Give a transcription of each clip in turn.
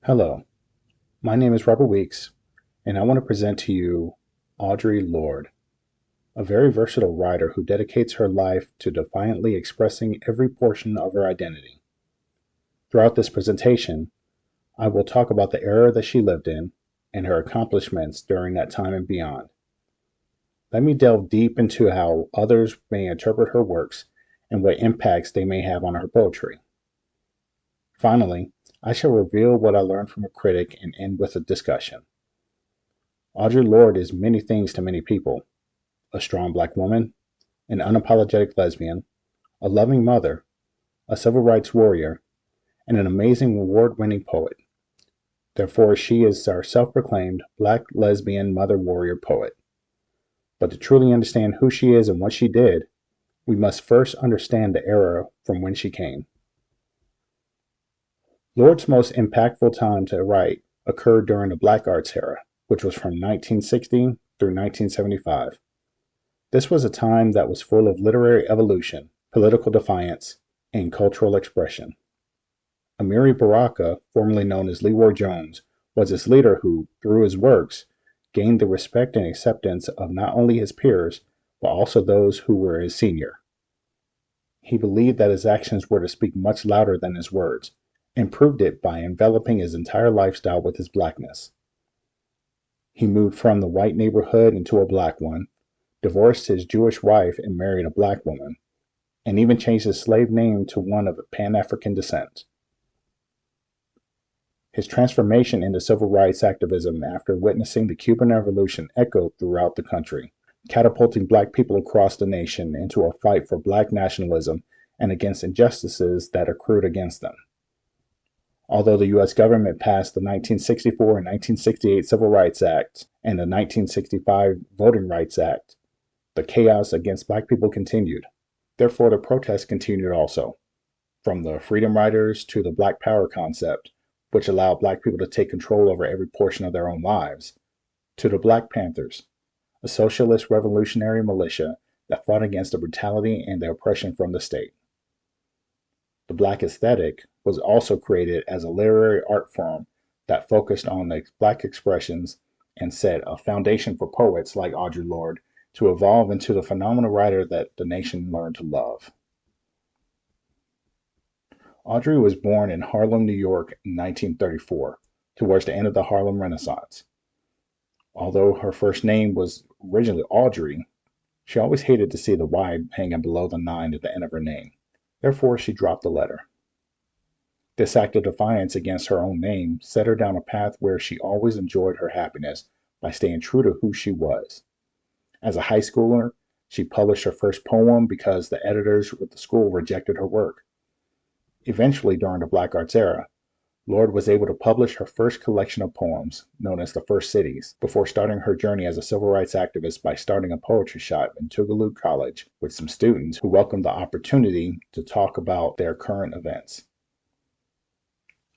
Hello, my name is Robert Weeks, and I want to present to you Audre Lorde, a very versatile writer who dedicates her life to defiantly expressing every portion of her identity. Throughout this presentation, I will talk about the era that she lived in and her accomplishments during that time and beyond. Let me delve deep into how others may interpret her works and what impacts they may have on her poetry. Finally, I shall reveal what I learned from a critic and end with a discussion. Audre Lorde is many things to many people: a strong black woman, an unapologetic lesbian, a loving mother, a civil rights warrior, and an amazing award-winning poet. Therefore, she is our self-proclaimed black lesbian mother warrior poet. But to truly understand who she is and what she did, we must first understand the era from when she came. Lorde's most impactful time to write occurred during the Black Arts era, which was from 1960 through 1975. This was a time that was full of literary evolution, political defiance, and cultural expression. Amiri Baraka, formerly known as Leroy Jones, was its leader who, through his works, gained the respect and acceptance of not only his peers, but also those who were his senior. He believed that his actions were to speak much louder than his words, and proved it by enveloping his entire lifestyle with his blackness. He moved from the white neighborhood into a black one, divorced his Jewish wife and married a black woman, and even changed his slave name to one of Pan-African descent. His transformation into civil rights activism after witnessing the Cuban Revolution echoed throughout the country, catapulting black people across the nation into a fight for black nationalism and against injustices that accrued against them. Although the U.S. government passed the 1964 and 1968 Civil Rights Act and the 1965 Voting Rights Act, the chaos against black people continued. Therefore, the protests continued also, from the Freedom Riders to the Black Power concept, which allowed black people to take control over every portion of their own lives, to the Black Panthers, a socialist revolutionary militia that fought against the brutality and the oppression from the state. The Black aesthetic was also created as a literary art form that focused on the black expressions and set a foundation for poets like Audre Lorde to evolve into the phenomenal writer that the nation learned to love. Audre was born in Harlem, New York in 1934, towards the end of the Harlem Renaissance. Although her first name was originally Audrey, she always hated to see the Y hanging below the 9 at the end of her name. Therefore, she dropped the letter. This act of defiance against her own name set her down a path where she always enjoyed her happiness by staying true to who she was. As a high schooler, she published her first poem because the editors at the school rejected her work. Eventually, during the Black Arts era, Lorde was able to publish her first collection of poems, known as the First Cities, before starting her journey as a civil rights activist by starting a poetry shop in Tougaloo College with some students who welcomed the opportunity to talk about their current events.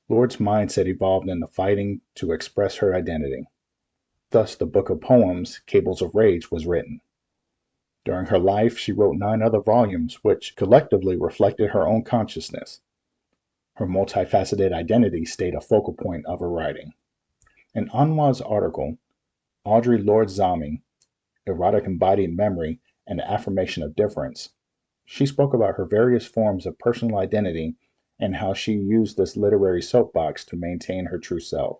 Lorde's mindset evolved into fighting to express her identity. Thus, the book of poems, Cables of Rage, was written. During her life, she wrote 9 other volumes, which collectively reflected her own consciousness. Her multifaceted identity stayed a focal point of her writing. In Anwa's article, Audre Lorde Zami, Erotic Embodied Memory and the Affirmation of Difference, she spoke about her various forms of personal identity and how she used this literary soapbox to maintain her true self.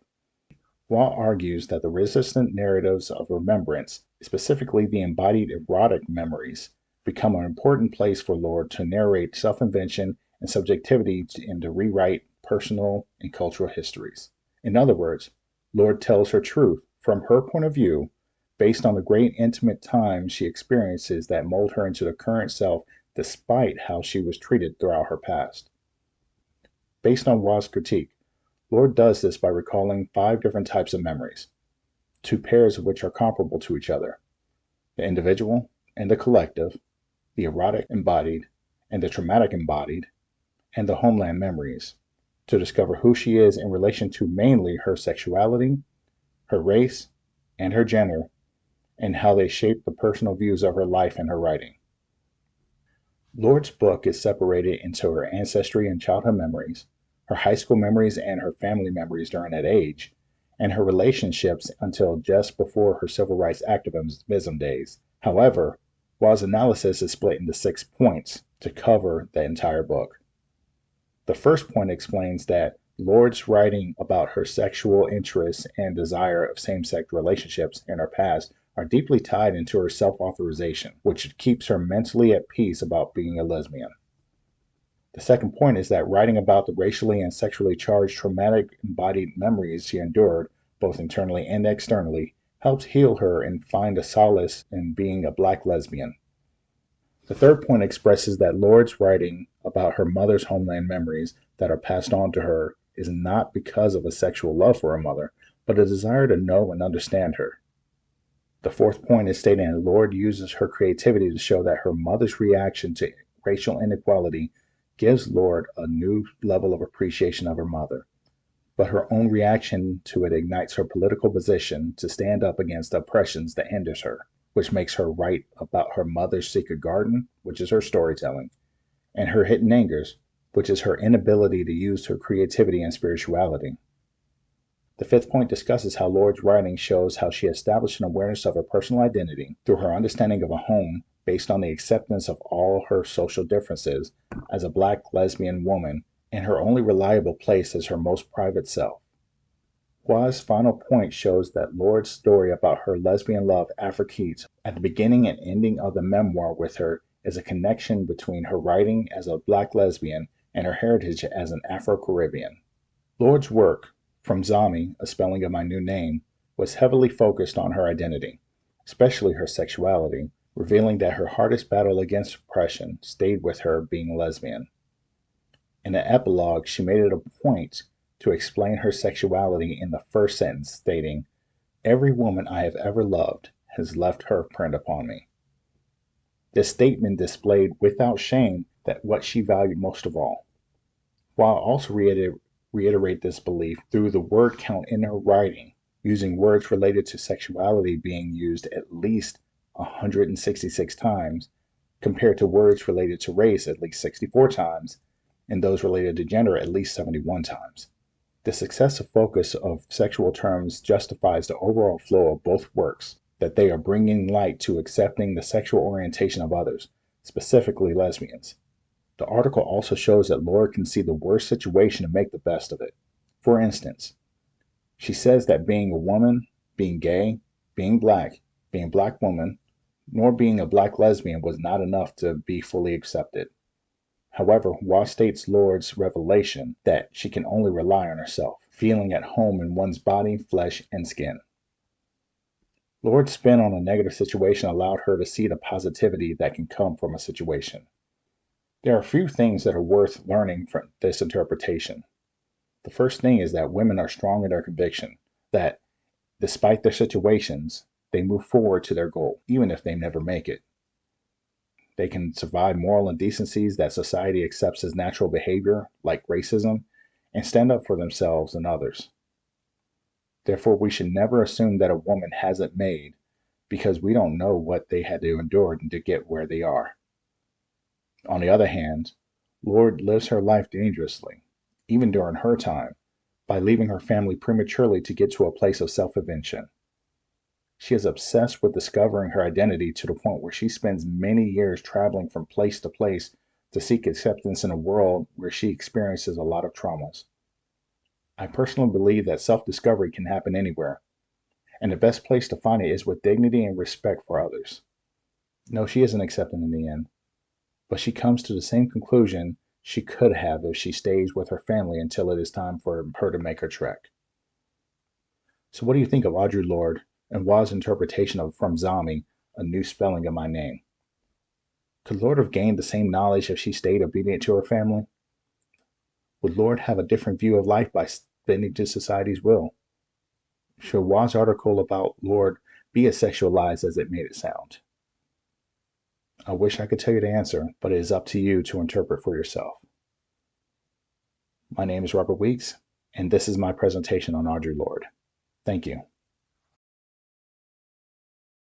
Waugh argues that the resistant narratives of remembrance, specifically the embodied erotic memories, become an important place for Lorde to narrate self-invention and subjectivity and to rewrite personal and cultural histories. In other words, Lorde tells her truth from her point of view based on the great intimate times she experiences that mold her into the current self despite how she was treated throughout her past. Based on Waugh's critique, Lorde does this by recalling 5 different types of memories, 2 pairs of which are comparable to each other: the individual and the collective, the erotic embodied and the traumatic embodied, and the homeland memories, to discover who she is in relation to mainly her sexuality, her race, and her gender, and how they shape the personal views of her life and her writing. Lorde's book is separated into her ancestry and childhood memories, her high school memories and her family memories during that age, and her relationships until just before her civil rights activism days. However, Waugh's analysis is split into 6 points to cover the entire book. The first point explains that Lorde's writing about her sexual interests and desire of same-sex relationships in her past are deeply tied into her self-authorization, which keeps her mentally at peace about being a lesbian. The second point is that writing about the racially and sexually charged traumatic embodied memories she endured, both internally and externally, helps heal her and find a solace in being a Black lesbian. The third point expresses that Lorde's writing about her mother's homeland memories that are passed on to her is not because of a sexual love for her mother, but a desire to know and understand her. The fourth point is stating that Lorde uses her creativity to show that her mother's reaction to racial inequality gives Lorde a new level of appreciation of her mother, but her own reaction to it ignites her political position to stand up against the oppressions that hinders her, which makes her write about her mother's secret garden, which is her storytelling, and her hidden angers, which is her inability to use her creativity and spirituality. The fifth point discusses how Lorde's writing shows how she established an awareness of her personal identity through her understanding of a home based on the acceptance of all her social differences as a Black lesbian woman, and her only reliable place as her most private self. Waugh's final point shows that Lorde's story about her lesbian love Afro Keats at the beginning and ending of the memoir with her is a connection between her writing as a Black lesbian and her heritage as an Afro-Caribbean. Lorde's work, From Zami, A Spelling of My New Name, was heavily focused on her identity, especially her sexuality, revealing that her hardest battle against oppression stayed with her being a lesbian. In the epilogue, she made it a point to explain her sexuality in the first sentence, stating, "Every woman I have ever loved has left her print upon me." This statement displayed without shame that what she valued most of all. While also reiterate this belief through the word count in her writing, using words related to sexuality being used at least 166 times, compared to words related to race at least 64 times, and those related to gender at least 71 times. This excessive focus of sexual terms justifies the overall flow of both works, that they are bringing light to accepting the sexual orientation of others, specifically lesbians. The article also shows that Lorde can see the worst situation and make the best of it. For instance, she says that being a woman, being gay, being Black woman, nor being a Black lesbian was not enough to be fully accepted. However, Waugh states Lorde's revelation that she can only rely on herself, feeling at home in one's body, flesh, and skin. Lorde's spin on a negative situation allowed her to see the positivity that can come from a situation. There are a few things that are worth learning from this interpretation. The first thing is that women are strong in their conviction, that despite their situations, they move forward to their goal, even if they never make it. They can survive moral indecencies that society accepts as natural behavior, like racism, and stand up for themselves and others. Therefore, we should never assume that a woman hasn't made, because we don't know what they had to endure to get where they are. On the other hand, Lorde lives her life dangerously, even during her time, by leaving her family prematurely to get to a place of self-invention. She is obsessed with discovering her identity to the point where she spends many years traveling from place to place to seek acceptance in a world where she experiences a lot of traumas. I personally believe that self-discovery can happen anywhere, and the best place to find it is with dignity and respect for others. No, she isn't accepted in the end, but she comes to the same conclusion she could have if she stays with her family until it is time for her to make her trek. So what do you think of Audre Lorde and Waugh's interpretation of From Zami, A New Spelling of My Name? Could Lorde have gained the same knowledge if she stayed obedient to her family? Would Lorde have a different view of life by bending to society's will? Should Waugh's article about Lorde be as sexualized as it made it sound? I wish I could tell you the answer, but it is up to you to interpret for yourself. My name is Robert Weeks, and this is my presentation on Audre Lorde. Thank you.